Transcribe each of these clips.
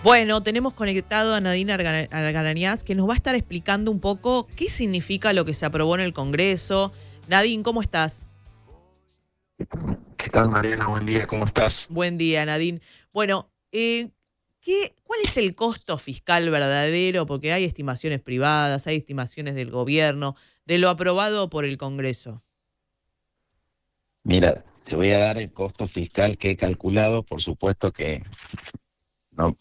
Bueno, tenemos conectado a Nadine Argarañaz, que nos va a estar explicando un poco qué significa lo que se aprobó en el Congreso. Nadine, ¿cómo estás? ¿Qué tal, Mariana? Buen día, ¿cómo estás? Buen día, Nadine. Bueno, ¿cuál es el costo fiscal verdadero? Porque hay estimaciones privadas, hay estimaciones del gobierno, de lo aprobado por el Congreso. Mira, te voy a dar el costo fiscal que he calculado, por supuesto que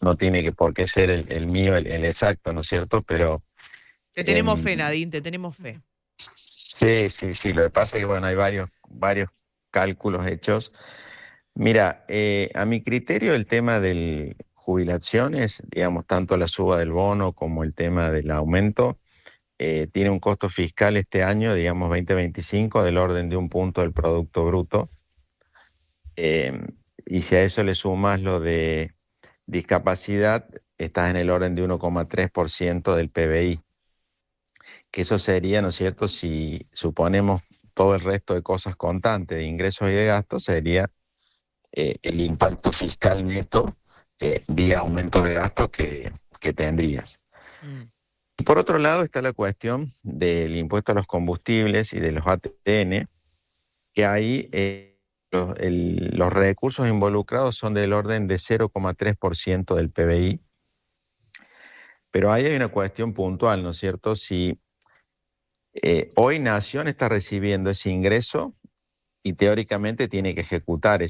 no tiene que por qué ser el mío, el exacto, ¿no es cierto? Pero Te tenemos em, fe, Nadine, te tenemos fe. sí, lo que pasa es que bueno, hay varios cálculos hechos. Mira, a mi criterio el tema de jubilaciones, digamos, tanto la suba del bono como el tema del aumento, tiene un costo fiscal este año, digamos 2025, del orden de un punto del Producto Bruto. Eh, y si a eso le sumas lo de discapacidad, estás en el orden de 1,3% del PBI, que eso sería, ¿no es cierto? Si suponemos todo el resto de cosas contantes, de ingresos y de gastos, sería el impacto fiscal neto vía aumento de gastos que tendrías. Mm. Y por otro lado está la cuestión del impuesto a los combustibles y de los ATN, que ahí los recursos involucrados son del orden de 0,3% del PBI, pero ahí hay una cuestión puntual, ¿no es cierto? Si hoy Nación está recibiendo ese ingreso y teóricamente tiene que ejecutar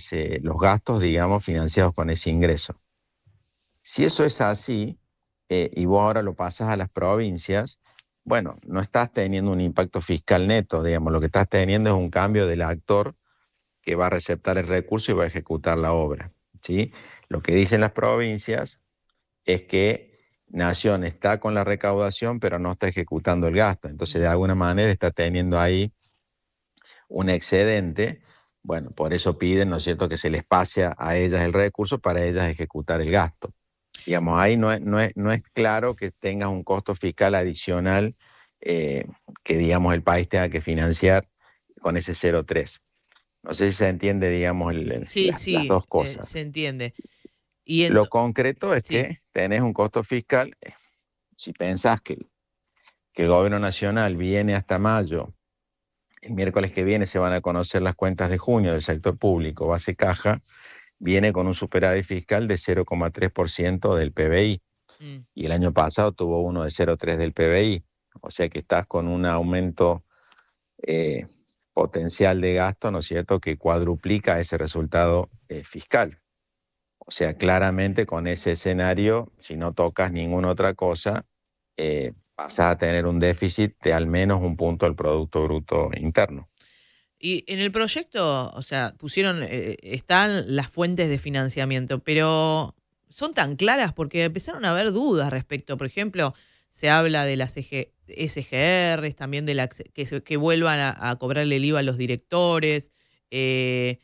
los gastos, digamos, financiados con ese ingreso. Si eso es así, y vos ahora lo pasas a las provincias, bueno, no estás teniendo un impacto fiscal neto, digamos, lo que estás teniendo es un cambio del actor que va a receptar el recurso y va a ejecutar la obra, ¿sí? Lo que dicen las provincias es que Nación está con la recaudación, pero no está ejecutando el gasto. Entonces, de alguna manera está teniendo ahí un excedente. Bueno, por eso piden, ¿no es cierto?, que se les pase a ellas el recurso para ellas ejecutar el gasto. Digamos, ahí no es claro que tengas un costo fiscal adicional eh, que, digamos, el país tenga que financiar con ese 0,3. No sé si se entiende, digamos, Sí, las sí, dos cosas. se entiende. Y Lo concreto es sí. que tenés un costo fiscal, si pensás que el gobierno nacional viene hasta mayo, el miércoles que viene se van a conocer las cuentas de junio del sector público, base caja, viene con un superávit fiscal de 0,3% del PBI. Mm. Y el año pasado tuvo uno de 0,3 del PBI. O sea que estás con un aumento eh, potencial de gasto, ¿no es cierto?, que cuadruplica ese resultado fiscal. O sea, claramente con ese escenario, si no tocas ninguna otra cosa, vas a tener un déficit de al menos un punto del Producto Bruto Interno. Y en el proyecto, o sea, están las fuentes de financiamiento, pero son tan claras porque empezaron a haber dudas respecto. Por ejemplo, se habla de las SGRs, también de que vuelvan a cobrarle el IVA a los directores. eh,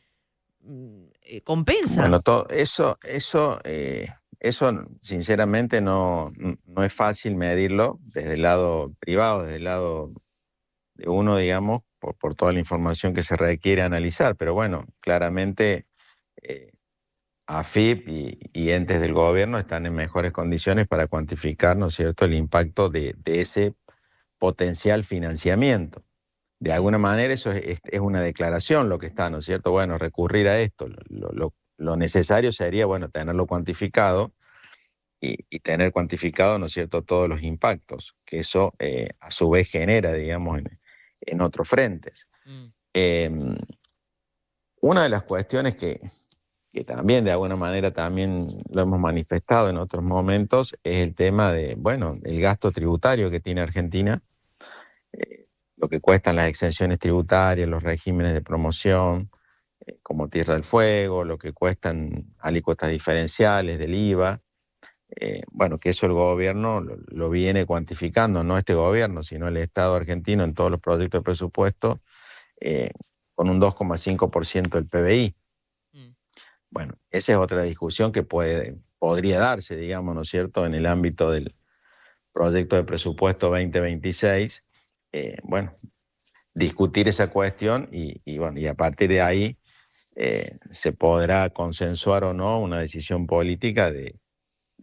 ¿Compensa? Bueno, eso sinceramente no es fácil medirlo desde el lado privado, desde el lado de uno, digamos, por toda la información que se requiere analizar. Pero bueno, claramente eh, AFIP y entes del gobierno están en mejores condiciones para cuantificar, ¿no es cierto?, el impacto de ese potencial financiamiento. De Mm. alguna manera eso es una declaración lo que está, ¿no es cierto? Bueno, recurrir a esto. Lo necesario sería, bueno, tenerlo cuantificado y tener cuantificado, ¿no es cierto?, todos los impactos, que eso a su vez genera, digamos, en otros frentes. Mm. Eh, una de las cuestiones que también de alguna manera también lo hemos manifestado en otros momentos es el tema de, bueno, el gasto tributario que tiene Argentina, lo que cuestan las exenciones tributarias, los regímenes de promoción, como Tierra del Fuego, lo que cuestan alícuotas diferenciales del IVA. Bueno, que eso el gobierno lo viene cuantificando, no este gobierno, sino el Estado argentino en todos los proyectos de presupuesto, eh, con un 2,5% del PBI. Mm. Bueno, esa es otra discusión que podría darse, digamos, ¿no es cierto?, en el ámbito del proyecto de presupuesto 2026. Bueno, discutir esa cuestión bueno, y a partir de ahí se podrá consensuar o no una decisión política de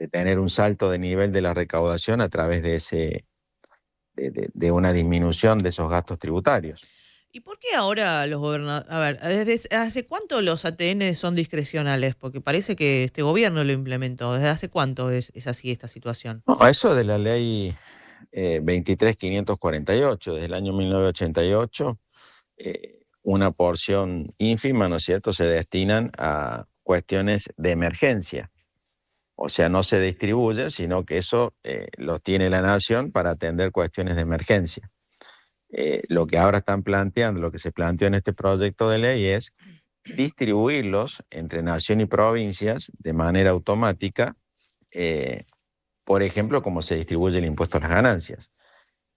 de tener un salto de nivel de la recaudación a través de una disminución de esos gastos tributarios. ¿Y por qué ahora los gobernadores, a ver, desde hace cuánto los ATN son discrecionales? Porque parece que este gobierno lo implementó. ¿Desde hace cuánto es así esta situación? No, eso de la ley 23.548, desde el año 1988, una porción ínfima, ¿no es cierto?, se destinan a cuestiones de emergencia. O sea, no se distribuye, sino que eso lo tiene la nación para atender cuestiones de emergencia. Lo que ahora están planteando, lo que se planteó en este proyecto de ley es distribuirlos entre nación y provincias de manera automática, por ejemplo, como se distribuye el impuesto a las ganancias.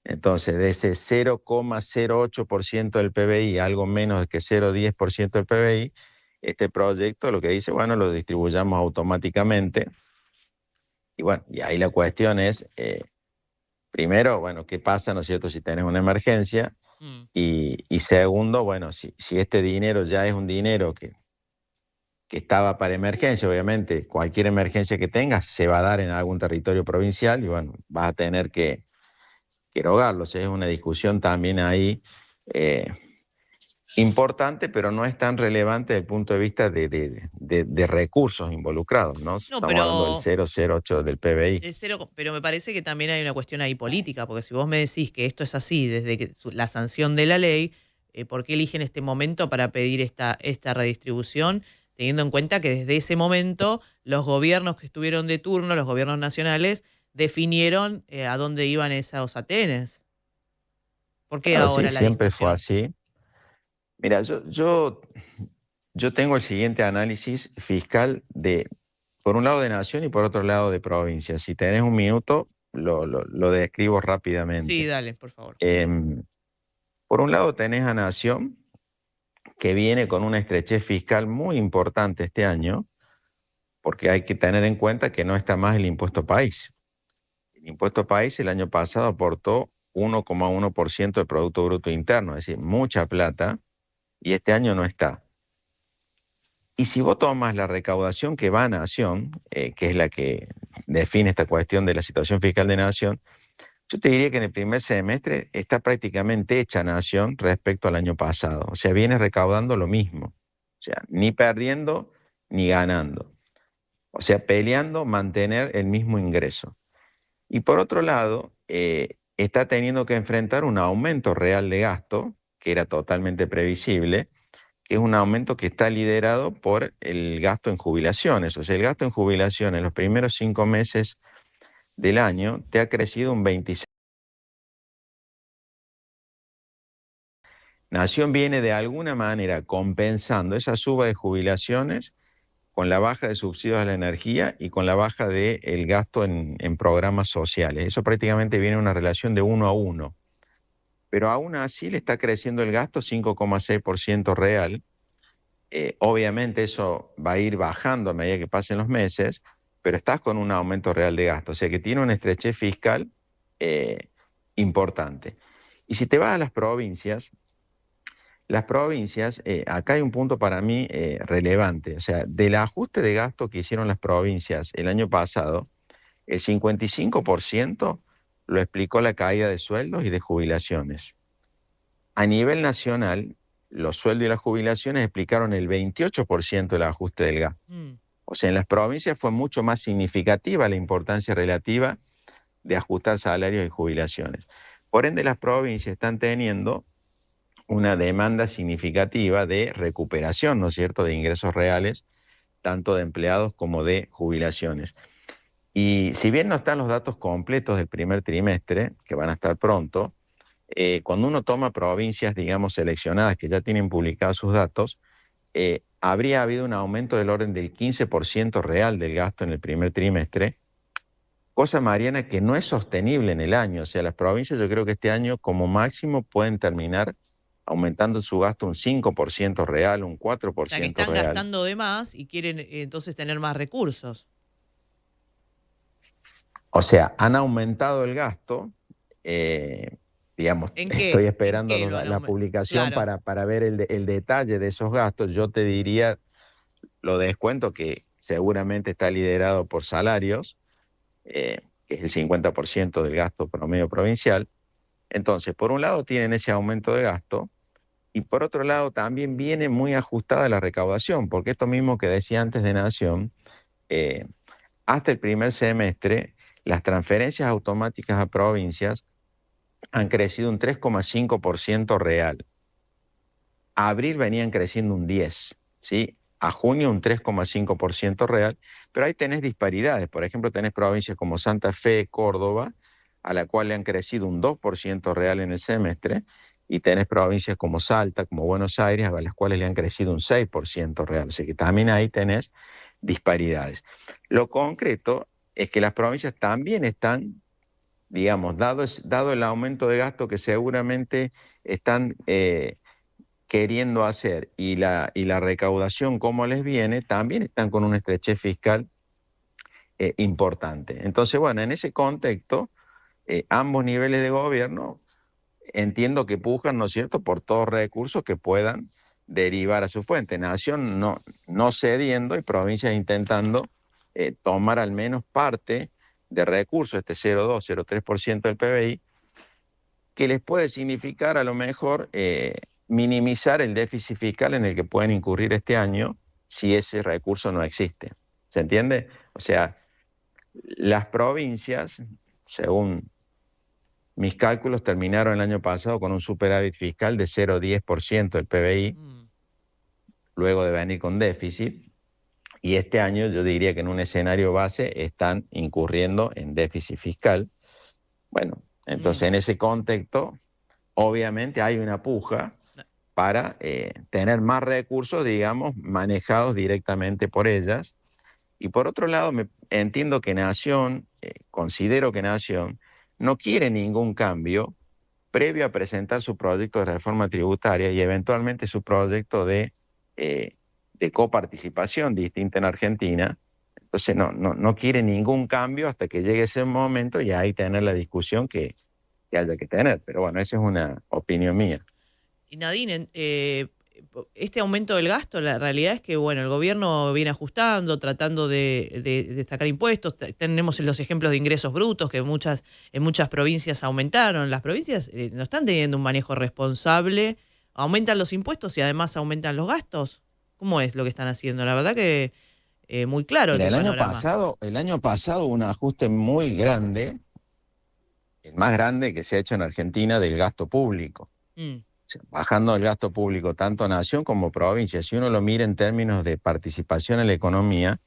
Entonces, de ese 0,08% del PBI, algo menos que 0,10% del PBI, este proyecto lo que dice, bueno, lo distribuyamos automáticamente. Y bueno, y ahí la cuestión es, primero, bueno, ¿qué pasa, no es cierto, si tenés una emergencia? Y segundo, bueno, si este dinero ya es un dinero que estaba para emergencia, obviamente, cualquier emergencia que tengas se va a dar en algún territorio provincial y bueno, vas a tener que erogarlo. O sea, es una discusión también ahí importante, pero no es tan relevante desde el punto de vista de recursos involucrados, ¿no? No, Estamos hablando del pero 0,08 del PBI. es cero, pero me parece que también hay una cuestión ahí política, porque si vos me decís que esto es así desde que la sanción de la ley, ¿por qué eligen este momento para pedir esta redistribución? Teniendo en cuenta que desde ese momento los gobiernos que estuvieron de turno, los gobiernos nacionales, definieron a dónde iban esos ATNs. ¿Por qué Claro, sí, ahora la siempre fue discusión? así. Mira, yo tengo el siguiente análisis fiscal por un lado de nación y por otro lado de provincia. Si tenés un minuto, lo describo Sí, rápidamente. dale, por favor. Por un lado tenés a nación, que viene con una estrechez fiscal muy importante este año, porque hay que tener en cuenta que no está más el impuesto país. El impuesto país el año pasado aportó 1,1% del Producto Bruto Interno, es decir, mucha plata, y este año no está. Y si vos tomas la recaudación que va a Nación, que es la que define esta cuestión de la situación fiscal de Nación, yo te diría que en el primer semestre está prácticamente hecha Nación respecto al año pasado. O sea, viene recaudando lo mismo. O sea, ni perdiendo ni ganando. O sea, peleando mantener el mismo ingreso. Y por otro lado, está teniendo que enfrentar un aumento real de gasto, que era totalmente previsible, que es un aumento que está liderado por el gasto en jubilaciones. O sea, el gasto en jubilaciones en los primeros 5 meses del año te ha crecido un 26%. Nación viene de alguna manera compensando esa suba de jubilaciones con la baja de subsidios a la energía y con la baja del gasto en programas sociales. Eso prácticamente viene en una relación de 1 a 1. Pero aún así le está creciendo el gasto 5,6% real. Obviamente eso va a ir bajando a medida que pasen los meses, pero estás con un aumento real de gasto, o sea que tiene una estrechez fiscal importante. Y si te vas a las provincias, acá hay un punto para mí relevante, o sea, del ajuste de gasto que hicieron las provincias el año pasado, el 55% lo explicó la caída de sueldos y de jubilaciones. A nivel nacional, los sueldos y las jubilaciones explicaron el 28% del ajuste del gasto. O sea, en las provincias fue mucho más significativa la importancia relativa de ajustar salarios y jubilaciones. Por ende, las provincias están teniendo una demanda significativa de recuperación, ¿no es cierto?, de ingresos reales, tanto de empleados como de jubilaciones. Y si bien no están los datos completos del primer trimestre, que van a estar pronto, cuando uno toma provincias, digamos, seleccionadas que ya tienen publicados sus datos, habría habido un aumento del orden del 15% real del gasto en el primer trimestre, cosa, Mariana, que no es sostenible en el año. O sea, las provincias yo creo que este año como máximo pueden terminar aumentando su gasto un 5% real, un O sea, que 4% están real. gastando de más y quieren entonces tener más recursos. O sea, han aumentado el gasto, digamos, ¿En estoy qué? ¿En esperando qué lo han la aumentado? publicación Claro. para ver el detalle de esos gastos. Yo te diría, lo descuento que seguramente está liderado por salarios, que es el 50% del gasto promedio provincial. Entonces, por un lado tienen ese aumento de gasto y por otro lado también viene muy ajustada la recaudación, porque esto mismo que decía antes de Nación, eh, hasta el primer semestre, las transferencias automáticas a provincias han crecido un 3,5% real. A abril venían creciendo un 10%, ¿sí? A junio un 3,5% real, pero ahí tenés disparidades. Por ejemplo, tenés provincias como Santa Fe, Córdoba, a la cual le han crecido un 2% real en el semestre, y tenés provincias como Salta, como Buenos Aires, a las cuales le han crecido un 6% real. Así que también ahí tenés disparidades. Lo concreto es que las provincias también están, digamos, dado el aumento de gasto que seguramente están queriendo hacer y la recaudación como les viene, también están con una estrechez fiscal importante. Entonces, bueno, en ese contexto, ambos niveles de gobierno entiendo que pujan, ¿no es cierto?, por todos recursos que puedan derivar a su fuente. Nación no cediendo y provincias intentando tomar al menos parte de recursos, este 0,2, 0,3% del PBI, que les puede significar a lo mejor minimizar el déficit fiscal en el que pueden incurrir este año si ese recurso no existe. ¿Se entiende? O sea, las provincias, según mis cálculos, terminaron el año pasado con un superávit fiscal de 0,10% del PBI, luego de venir con déficit, y este año yo diría que en un escenario base están incurriendo en déficit fiscal. Bueno, entonces en ese contexto, obviamente hay una puja para tener más recursos, digamos, manejados directamente por ellas. Y por otro lado, entiendo que Nación, considero que Nación no quiere ningún cambio previo a presentar su proyecto de reforma tributaria y eventualmente su proyecto de coparticipación distinta en Argentina. Entonces no quiere ningún cambio hasta que llegue ese momento y ahí tener la discusión que haya que tener. Pero bueno, esa es una opinión mía. Y Nadine, este aumento del gasto, la realidad es que bueno, el gobierno viene ajustando, tratando de sacar impuestos. Tenemos los ejemplos de ingresos brutos que en muchas provincias aumentaron. Las provincias no están teniendo un manejo responsable, aumentan los impuestos y además aumentan los gastos. ¿Cómo es lo que están haciendo? La verdad que muy claro Mira, el panorama. el año pasado hubo un ajuste muy grande, el más grande que se ha hecho en Argentina del gasto público. O sea, bajando el gasto público tanto nación como provincia. Si uno lo mira en términos de participación en la economía,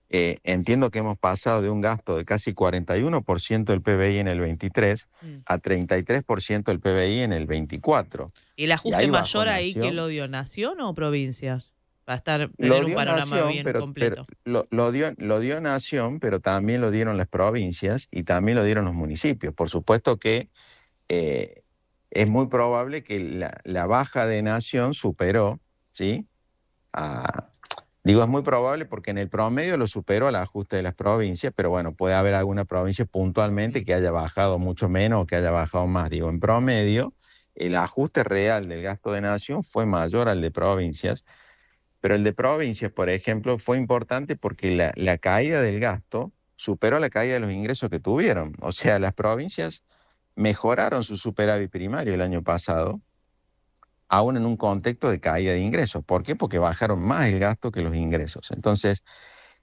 entiendo que hemos pasado de un gasto de casi 41% del PBI en el 23 a 33% del PBI en el 24. ¿Y el ajuste mayor ahí que lo dio Nación o provincias? Para tener un panorama Nación, bien completo. Lo dio Nación, pero también lo dieron las provincias y también lo dieron los municipios. Por supuesto que es muy probable que la baja de Nación superó, ¿sí? Digo, es muy probable porque en el promedio lo superó al ajuste de las provincias, pero bueno, puede haber alguna provincia puntualmente que haya bajado mucho menos o que haya bajado más. Digo, en promedio, el ajuste real del gasto de Nación fue mayor al de provincias, pero el de provincias, por ejemplo, fue importante porque la caída del gasto superó la caída de los ingresos que tuvieron. O sea, las provincias mejoraron su superávit primario el año pasado, aún en un contexto de caída de ingresos. ¿Por qué? Porque bajaron más el gasto que los ingresos. Entonces,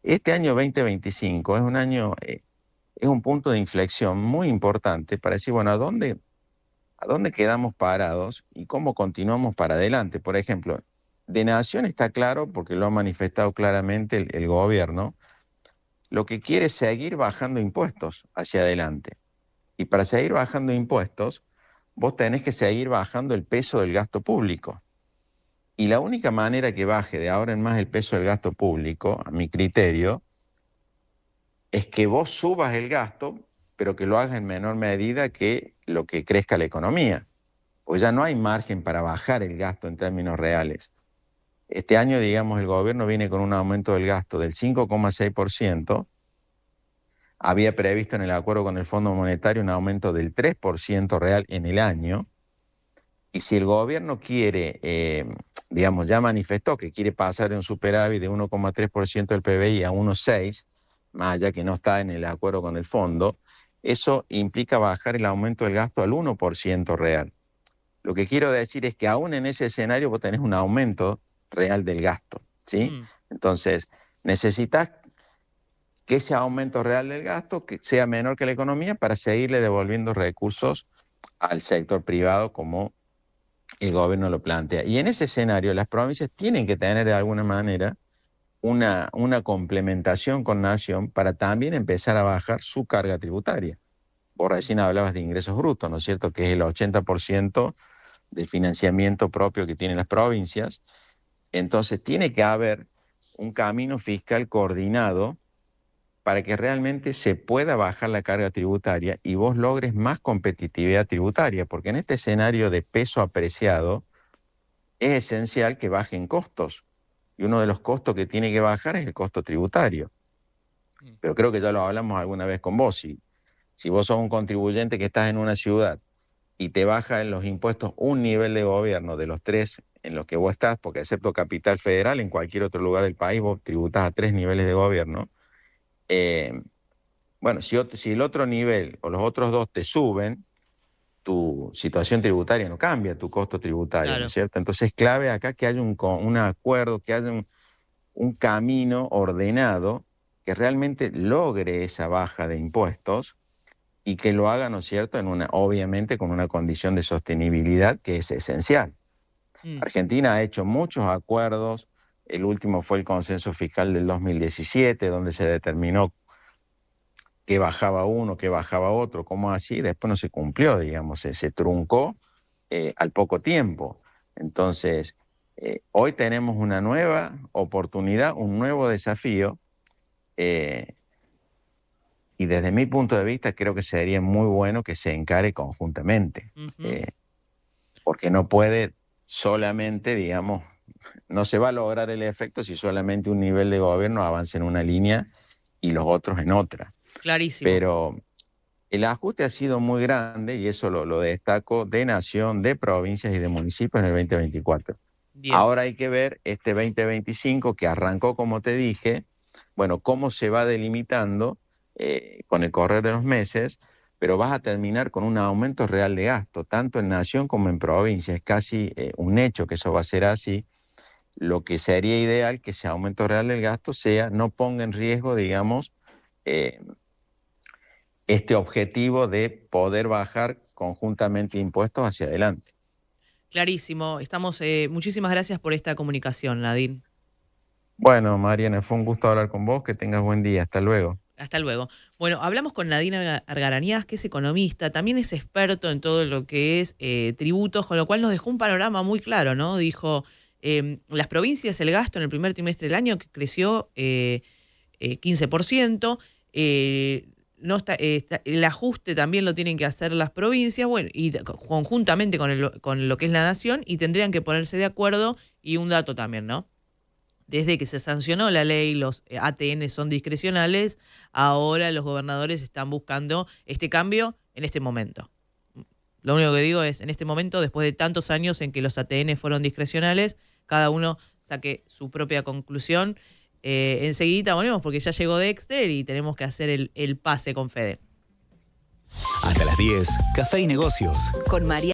este año 2025 es un año, es un punto de inflexión muy importante para decir, bueno, ¿a dónde quedamos parados y cómo continuamos para adelante? Por ejemplo, de Nación está claro, porque lo ha manifestado claramente el gobierno, lo que quiere es seguir bajando impuestos hacia adelante. Y para seguir bajando impuestos, vos tenés que seguir bajando el peso del gasto público. Y la única manera que baje de ahora en más el peso del gasto público, a mi criterio, es que vos subas el gasto, pero que lo hagas en menor medida que lo que crezca la economía. Pues ya no hay margen para bajar el gasto en términos reales. Este año, digamos, el gobierno viene con un aumento del gasto del 5,6%. Había previsto en el acuerdo con el Fondo Monetario un aumento del 3% real en el año. Y si el gobierno quiere, digamos, ya manifestó que quiere pasar de un superávit de 1,3% del PBI a 1,6%, más allá que no está en el acuerdo con el fondo, eso implica bajar el aumento del gasto al 1% real. Lo que quiero decir es que aún en ese escenario vos tenés un aumento real del gasto, ¿sí? Entonces, necesitas que ese aumento real del gasto que sea menor que la economía para seguirle devolviendo recursos al sector privado como el gobierno lo plantea. Y en ese escenario las provincias tienen que tener de alguna manera una complementación con Nación para también empezar a bajar su carga tributaria. Vos recién hablabas de ingresos brutos, ¿no es cierto?, que es el 80% del financiamiento propio que tienen las provincias. Entonces tiene que haber un camino fiscal coordinado para que realmente se pueda bajar la carga tributaria y vos logres más competitividad tributaria, porque en este escenario de peso apreciado es esencial que bajen costos, y uno de los costos que tiene que bajar es el costo tributario. Pero creo que ya lo hablamos alguna vez con vos, si vos sos un contribuyente que estás en una ciudad y te baja en los impuestos un nivel de gobierno de los 3 en los que vos estás, porque excepto Capital Federal, en cualquier otro lugar del país vos tributás a 3 niveles de gobierno. Bueno, si el otro nivel o los otros 2 te suben, tu situación tributaria no cambia, tu costo tributario, claro, ¿no es cierto? Entonces es clave acá que haya un acuerdo, que haya un camino ordenado que realmente logre esa baja de impuestos y que lo haga, ¿no es cierto?, obviamente con una condición de sostenibilidad que es esencial. Argentina ha hecho muchos acuerdos, el último fue el consenso fiscal del 2017, donde se determinó que bajaba uno, que bajaba otro, cómo así, después no se cumplió, digamos, se truncó al poco tiempo. Entonces, hoy tenemos una nueva oportunidad, un nuevo desafío, y desde mi punto de vista creo que sería muy bueno que se encare conjuntamente, porque no puede solamente, digamos, no se va a lograr el efecto si solamente un nivel de gobierno avanza en una línea y los otros en otra. Clarísimo. Pero el ajuste ha sido muy grande y eso lo destaco de Nación, de provincias y de municipios en el 2024. Bien. Ahora hay que ver este 2025 que arrancó, como te dije, bueno, cómo se va delimitando con el correr de los meses, pero vas a terminar con un aumento real de gasto, tanto en Nación como en provincia. Es casi un hecho que eso va a ser así. Lo que sería ideal que ese aumento real del gasto no ponga en riesgo, digamos, este objetivo de poder bajar conjuntamente impuestos hacia adelante. Clarísimo. Muchísimas gracias por esta comunicación, Nadine. Bueno, Mariana, fue un gusto hablar con vos. Que tengas buen día. Hasta luego. Hasta luego. Bueno, hablamos con Nadine Argarañaz, que es economista, también es experto en todo lo que es tributos, con lo cual nos dejó un panorama muy claro, ¿no? Dijo, las provincias, el gasto en el primer trimestre del año que creció 15%, no está, el ajuste también lo tienen que hacer las provincias, bueno, y conjuntamente con lo que es la Nación, y tendrían que ponerse de acuerdo. Y un dato también, ¿no? Desde que se sancionó la ley, los ATN son discrecionales, ahora los gobernadores están buscando este cambio en este momento. Lo único que digo es, en este momento, después de tantos años en que los ATN fueron discrecionales, cada uno saque su propia conclusión. Enseguida volvemos porque ya llegó Dexter y tenemos que hacer el pase con Fede. Hasta las 10, Café y Negocios. Con María.